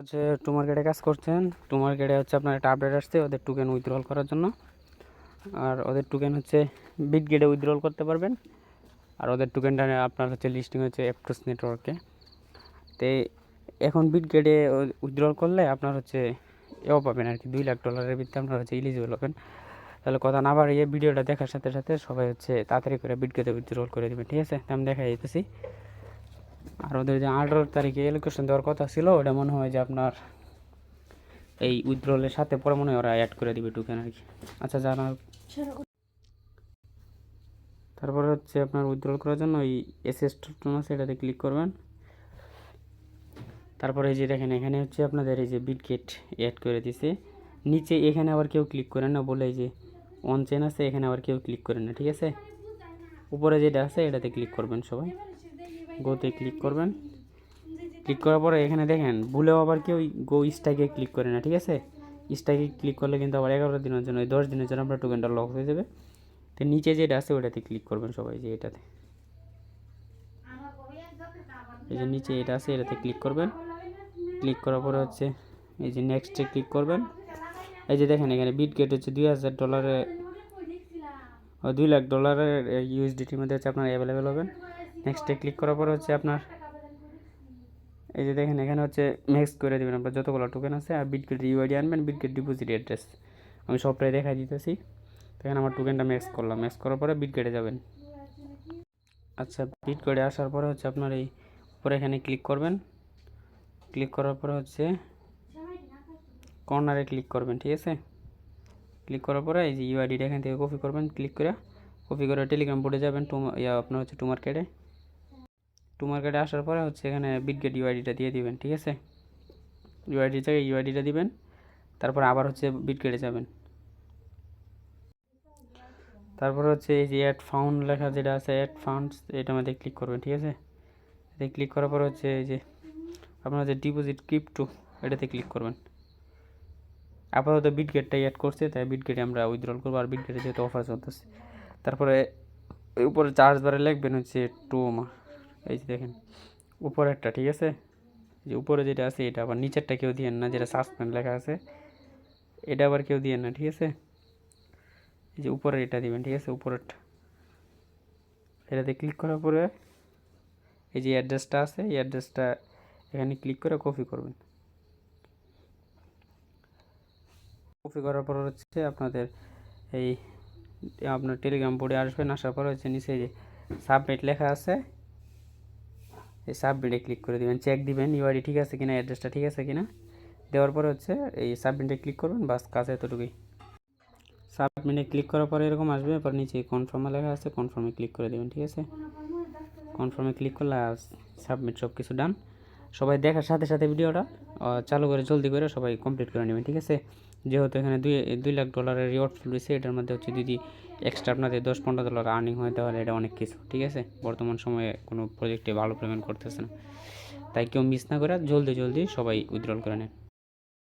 হচ্ছে টু মার্কেটে কাজ করছেন। টু মার্কেটে হচ্ছে আপনার একটা আপডেট আসছে ওদের টোকেন উইথড্রল করার জন্য। আর ওদের টোকেন হচ্ছে বিটগেটে উইথড্রল করতে পারবেন। আর ওদের টোকেনটা আপনার হচ্ছে লিস্টিং হচ্ছে অ্যাপটোস নেটওয়ার্কে। তো এখন বিটগেটে উইথড্রল করলে আপনার হচ্ছে এও পাবেন আর কি, $2,00,000 ভিতরে আপনার হচ্ছে এলিজিবল হবেন। তাহলে কথা না বাড়িয়ে ভিডিওটা দেখার সাথে সাথে সবাই হচ্ছে তাড়াতাড়ি করে বিটগেটে উইথড্রল করে দেবেন, ঠিক আছে? আমি দেখা যেতেছি। আর ওদের যে 18 তারিখে এলোকেশন দেওয়ার কথা ছিল ওটা মনে হয় যে আপনার এই উইথড্রলের সাথে পরে মনে হয় ওরা অ্যাড করে দিবে টোকেন আর কি। আচ্ছা জানা, তারপরে হচ্ছে আপনার উইথড্রল করার জন্য এই এসএস টোকেন আছে এটাতে ক্লিক করবেন। তারপরে এই যে দেখেন এখানে হচ্ছে আপনাদের এই যে বিটগেট অ্যাড করে দিছে। নিচে এখানে আবার কেউ ক্লিক করেন না, বলে এই যে অন চেন আছে এখানে আবার কেউ ক্লিক করেন না, ঠিক আছে? উপরে যেটা আছে এটাতে ক্লিক করবেন, সবাই গোতে ক্লিক করবেন। ক্লিক করার পরে এখানে দেখেন ভুলেও আবার কেউ গো স্ট্রাইকে ক্লিক করে না, ঠিক আছে? স্ট্রাইকে ক্লিক করলে কিন্তু আবার 11 দিনের জন্য 10 দিনের জন্য আপনার টোকেনটা লক হয়ে যাবে। তো নিচে যেটা আছে ওটাতে ক্লিক করবেন সবাই, যে এটাতে, এই যে নিচে এটা আছে এটাতে ক্লিক করবেন। ক্লিক করার পরে হচ্ছে এই যে নেক্সটে ক্লিক করবেন। এই যে দেখেন এখানে বিটগেট হচ্ছে $2,000 $2,00,000 ইউএসডিটির মধ্যে হচ্ছে আপনার অ্যাভেলেবেল হবেন। নেক্সটে ক্লিক করার পরে হচ্ছে আপনার এই যে দেখেন এখানে হচ্ছে ম্যাক্স করে দেবেন আপনার যতগুলো টোকেন আছে। আর বিটগেট ইউআইডি আনবেন, বিটগেট ডিপোজিট অ্যাড্রেস আমি সবটাই দেখাই দিতেছি। তো এখানে আমার টোকেনটা ম্যাক্স করলাম, ম্যাক্স করার পরে বিটগেটে যাবেন। আচ্ছা, বিটগেটে আসার পরে হচ্ছে আপনার এই উপরে এখানে ক্লিক করবেন। ক্লিক করার পরে হচ্ছে কর্নারে ক্লিক করবেন, ঠিক আছে? ক্লিক করার পরে এই যে ইউআইডিটা এখান থেকে কপি করবেন। ক্লিক করে কপি করে টেলিগ্রাম বোর্ডে যাবেন, আপনার হচ্ছে টু মার্কেটে আসার পরে হচ্ছে এখানে বিটগেট ইউআইডিটা দিয়ে দিবেন, ঠিক আছে? ইউআইডির জায়গায় ইউআইডিটা দিবেন। তারপর আবার হচ্ছে বিটগেটে যাবেন। তারপর হচ্ছে এই যে অ্যাড ফাউন্ড লেখা যেটা আছে অ্যাড ফান্ডস, এটার মধ্যে ক্লিক করবেন, ঠিক আছে? এতে ক্লিক করার পর হচ্ছে এই যে আপনার যে ডিপোজিট ক্রিপ্টো এটাতে ক্লিক করবেন। আপাতত বিটগেটটাই অ্যাড করছে তাই বিটগেটে আমরা উইথড্রল করবো। আর বিটগেটে যেহেতু অফার চলতেছে, তারপরে উপরে চার্জ বারে লিখবেন হচ্ছে টোমা, এই যে দেখেন উপরেরটা, ঠিক আছে? যে উপরে যেটা আছে এটা, আবার নিচেরটা কেউ দিয়েন না যেটা সাসপেন্ড লেখা আছে, এটা আবার কেউ দিয়েন না, ঠিক আছে? এই যে উপরে এটা দিবেন, ঠিক আছে? উপরেরটা এটাতে ক্লিক করার পরে এই যে অ্যাড্রেসটা আছে এই অ্যাড্রেসটা এখানে ক্লিক করে কপি করবেন। কপি করার পর হচ্ছে আপনাদের এই আপনার টেলিগ্রাম বোর্ডে আসবেন। আসার পর হচ্ছে নিচে যে সাবমিট লেখা আছে এই সাবমিটে ক্লিক করে দেবেন। চেক দিবেন ইউআইডি ঠিক আছে কিনা, অ্যাড্রেসটা ঠিক আছে কিনা। দেওয়ার পরে হচ্ছে এই সাবমিটে ক্লিক করবেন, বাস কাজ এতটুকুই। সাবমিটে ক্লিক করার পরে এরকম আসবে, এরপর নিচে কনফার্মে লেখা আছে কনফার্মে ক্লিক করে দেবেন, ঠিক আছে? কনফার্মে ক্লিক করলে সাবমিট সব কিছু ডান। সবাই দেখার সাথে সাথে ভিডিওটা চালু করে জলদি করে সবাই কমপ্লিট করে নেবেন, ঠিক আছে? যেহেতু এখানে $2,00,000 রিওয়ার্ড রয়েছে, এটার মধ্যে হচ্ছে যদি এক্সট্রা আপনাদের $10-15 আর্নিং হয় তাহলে এটা অনেক কিছু, ঠিক আছে? বর্তমান সময়ে কোনো প্রজেক্টে ভালো পেমেন্ট করতেছে না, তাই কেউ মিস না করে জলদি সবাই উইথড্রল করে নেন।